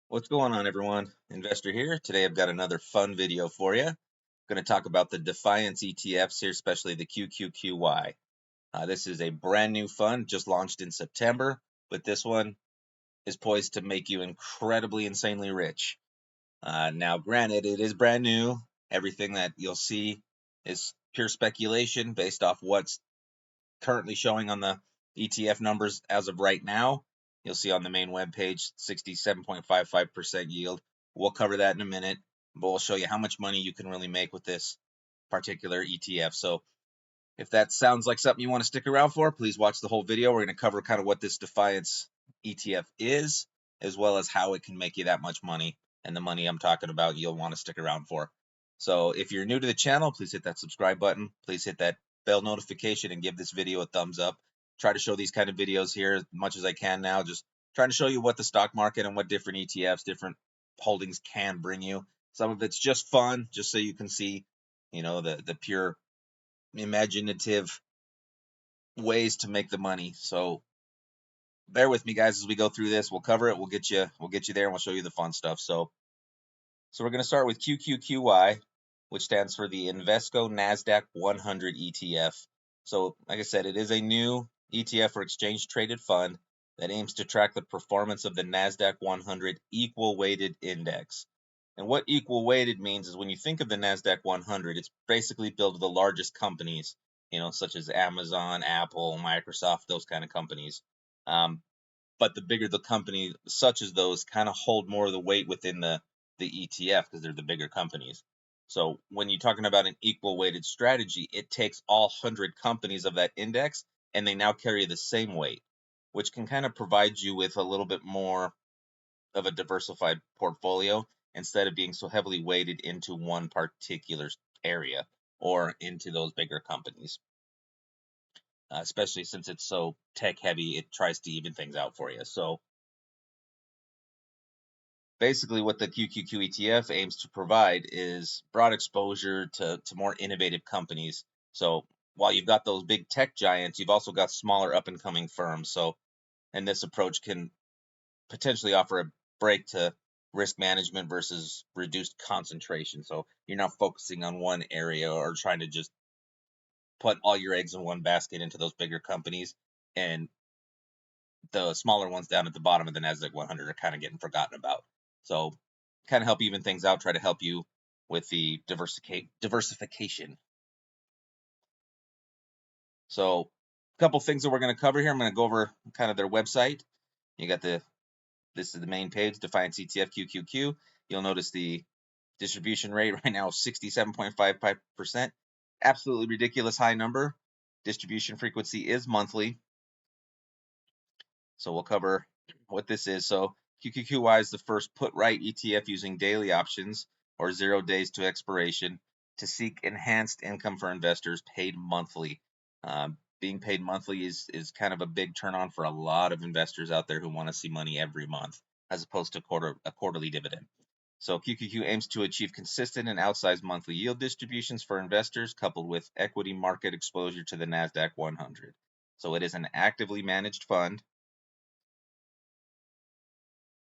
What's going on, everyone? Investor here. Today I've got another fun video for you. I'm going to talk about the Defiance ETFs here, especially the QQQY. This is a brand new fund, just launched in September, but this one is poised to make you incredibly, insanely rich. Now, granted, it is brand new. Everything that you'll see is pure speculation based off what's currently showing on the ETF numbers as of right now. You'll see on the main webpage 67.55% yield. We'll cover that in a minute, but we'll show you how much money you can really make with this particular ETF. So if that sounds like something you want to stick around for, please watch the whole video. We're going to cover kind of what this Defiance ETF is, as well as how it can make you that much money. And the money I'm talking about, you'll want to stick around for. So if you're new to the channel, please hit that subscribe button. Please hit that bell notification and give this video a thumbs up. Try to show these kind of videos here as much as I can now. Just trying to show you what the stock market and what different ETFs, different holdings can bring you. Some of it's just fun, just so you can see, the pure imaginative ways to make the money. So bear with me, guys, as we go through this. We'll cover it. We'll get you there, and we'll show you the fun stuff. So we're going to start with QQQY, which stands for the Invesco Nasdaq 100 ETF. So, like I said, it is a new ETF or exchange traded fund that aims to track the performance of the Nasdaq 100 equal weighted index. And what equal weighted means is when you think of the Nasdaq 100, it's basically built of the largest companies, such as Amazon, Apple, Microsoft, those kind of companies. But the bigger the company, such as those, kind of hold more of the weight within the ETF because they're the bigger companies. So when you're talking about an equal weighted strategy, it takes all 100 companies of that index and they now carry the same weight, which can kind of provide you with a little bit more of a diversified portfolio instead of being so heavily weighted into one particular area or into those bigger companies. Especially since it's so tech heavy, it tries to even things out for you. So basically what the QQQ ETF aims to provide is broad exposure to more innovative companies. So while you've got those big tech giants, you've also got smaller up and coming firms. So, and this approach can potentially offer a break to risk management versus reduced concentration. So you're not focusing on one area or trying to just put all your eggs in one basket into those bigger companies, and the smaller ones down at the bottom of the Nasdaq 100 are kind of getting forgotten about. So kind of help even things out, try to help you with the diversification. So a couple things that we're going to cover here. I'm going to go over kind of their website. You got this is the main page, Defiance ETF QQQ. You'll notice the distribution rate right now is 67.55%. Absolutely ridiculous high number. Distribution frequency is monthly. So we'll cover what this is. So QQQY is the first put-right ETF using daily options or 0 days to expiration to seek enhanced income for investors paid monthly. Being paid monthly is kind of a big turn on for a lot of investors out there who want to see money every month as opposed to a quarterly dividend. So QQQ aims to achieve consistent and outsized monthly yield distributions for investors coupled with equity market exposure to the Nasdaq 100. So it is an actively managed fund.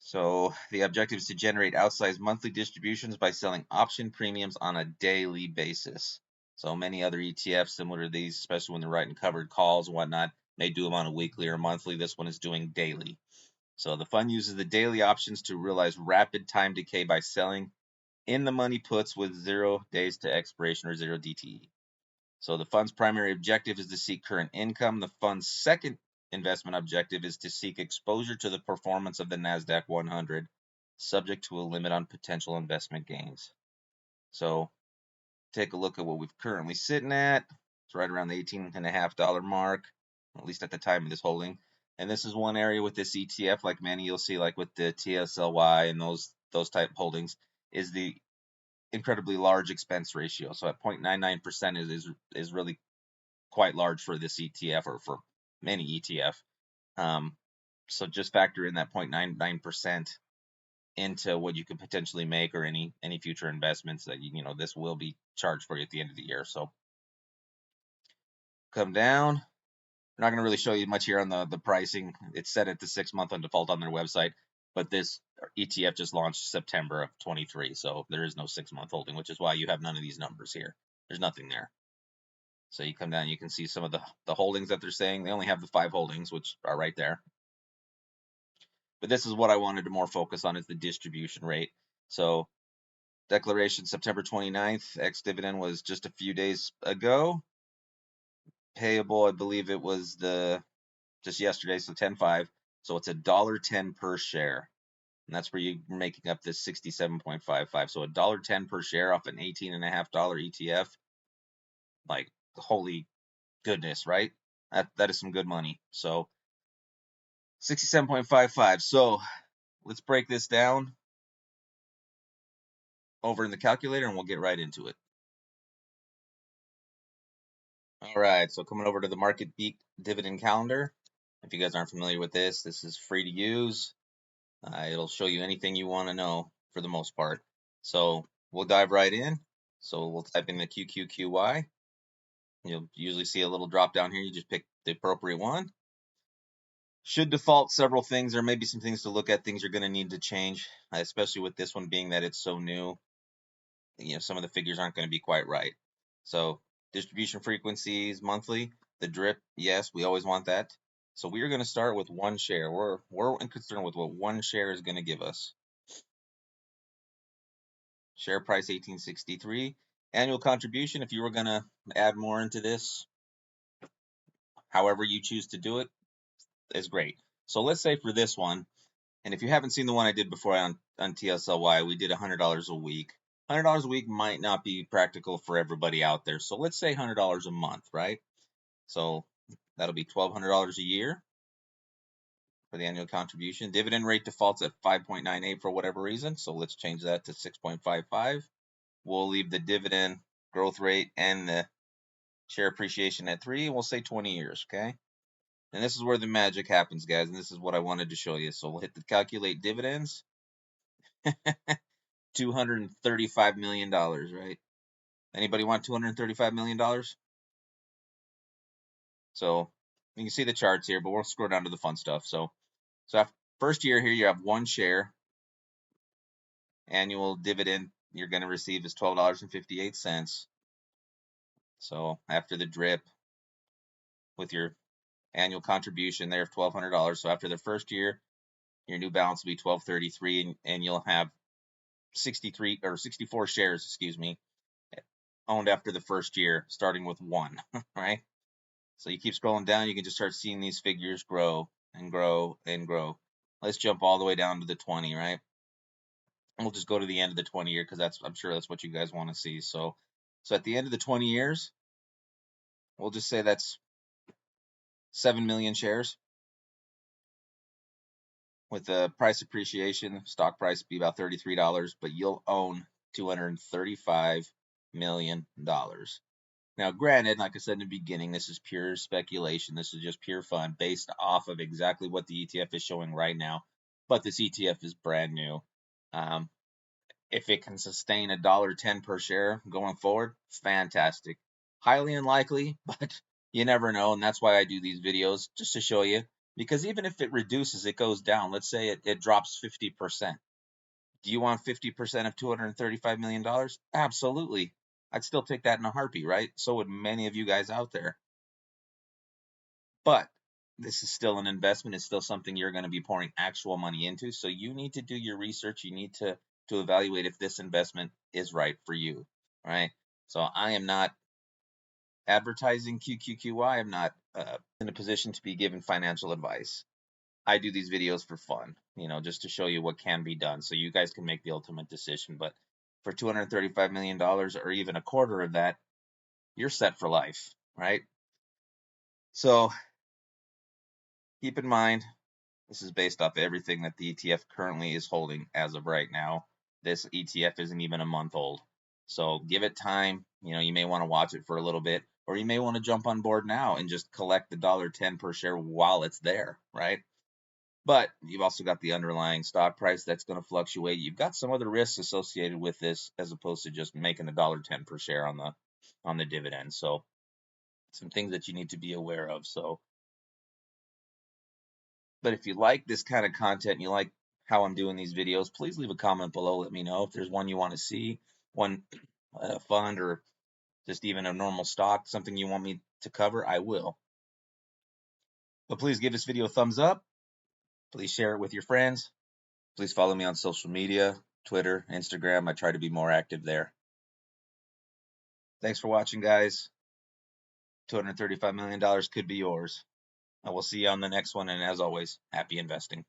So the objective is to generate outsized monthly distributions by selling option premiums on a daily basis. So many other ETFs similar to these, especially when they're writing covered calls and whatnot, they do them on a weekly or monthly. This one is doing daily. So the fund uses the daily options to realize rapid time decay by selling in the money puts with 0 days to expiration or 0 DTE. So the fund's primary objective is to seek current income. The fund's second investment objective is to seek exposure to the performance of the Nasdaq 100, subject to a limit on potential investment gains. So take a look at what we've currently sitting at. It's right around the $18.50 mark, at least at the time of this holding. And this is one area with this ETF, like many you'll see, like with the TSLY and those type holdings, is the incredibly large expense ratio. So at 0.99% is really quite large for this ETF or for many ETF. So just factor in that 0.99% into what you could potentially make or any future investments that this will be charged for you at the end of the year. So come down. I'm not going to really show you much here on the pricing. It's set at the 6-month on default on their website. But this ETF just launched September of 23, so there is no 6-month holding, which is why you have none of these numbers here. There's nothing there. So you come down, you can see some of the holdings that they're saying. They only have the 5 holdings, which are right there. But this is what I wanted to more focus on, is the distribution rate. So declaration September 29th, ex-dividend was just a few days ago. Payable, I believe it was just yesterday, so 10/5. So it's $1.10 per share. And that's where you're making up this 67.55. So $1.10 per share off an $18.50 ETF. Like, holy goodness, right? That is some good money. So 67.55. So let's break this down over in the calculator and we'll get right into it. All right, so coming over to the market beat dividend calendar. If you guys aren't familiar with this, this is free to use. It'll show you anything you want to know for the most part. So we'll dive right in. So we'll type in the QQQY. You'll usually see a little drop down here. You just pick the appropriate one. Should default several things. There may be some things to look at, things you're going to need to change, especially with this one being that it's so new. Some of the figures aren't going to be quite right. So distribution frequencies monthly, the drip, yes, we always want that. So we are going to start with 1 share. We're concerned with what 1 share is going to give us. Share price 1863. Annual contribution, if you were going to add more into this, however you choose to do it, is great. So let's say for this one, and if you haven't seen the one I did before on TSLY, we did $100 a week. $100 a week might not be practical for everybody out there. So let's say $100 a month, right? So that'll be $1,200 a year for the annual contribution. Dividend rate defaults at 5.98 for whatever reason. So let's change that to 6.55. We'll leave the dividend growth rate and the share appreciation at 3. We'll say 20 years, okay? And this is where the magic happens, guys. And this is what I wanted to show you. So we'll hit the calculate dividends. $235 million, right? Anybody want $235 million? So you can see the charts here, but we'll scroll down to the fun stuff. So after first year here, you have 1 share. Annual dividend you're going to receive is $12.58. So after the drip with your annual contribution there of $1,200. So after the first year, your new balance will be $12.33, and you'll have 64 shares, excuse me, owned after the first year, starting with 1, right? So you keep scrolling down, you can just start seeing these figures grow and grow and grow. Let's jump all the way down to the 20, right? And we'll just go to the end of the 20 year because I'm sure that's what you guys want to see. So at the end of the 20 years, we'll just say that's 7 million shares. With the price appreciation, stock price be about $33, but you'll own $235 million. Now, granted, like I said in the beginning, this is pure speculation. This is just pure fun based off of exactly what the ETF is showing right now. But this ETF is brand new. If it can sustain $1.10 per share going forward, fantastic. Highly unlikely, but you never know. And that's why I do these videos, just to show you. Because even if it reduces, it goes down. Let's say it drops 50%. Do you want 50% of $235 million? Absolutely. I'd still take that in a heartbeat, right? So would many of you guys out there. But this is still an investment. It's still something you're going to be pouring actual money into. So you need to do your research. You need to evaluate if this investment is right for you, right? So I am not advertising QQQY. I'm not in a position to be giving financial advice. I do these videos for fun, just to show you what can be done so you guys can make the ultimate decision. But for $235 million or even a quarter of that, you're set for life, right? So keep in mind, this is based off everything that the ETF currently is holding as of right now. This ETF isn't even a month old. So give it time. You may want to watch it for a little bit, or you may want to jump on board now and just collect the $1.10 per share while it's there, right? But you've also got the underlying stock price that's going to fluctuate. You've got some other risks associated with this as opposed to just making $1.10 per share on the dividend. So some things that you need to be aware of. But if you like this kind of content, you like how I'm doing these videos, please leave a comment below. Let me know if there's one you want to see, one fund, or just even a normal stock, something you want me to cover, I will. But please give this video a thumbs up. Please share it with your friends. Please follow me on social media, Twitter, Instagram. I try to be more active there. Thanks for watching, guys. $235 million could be yours. I will see you on the next one, and as always, happy investing.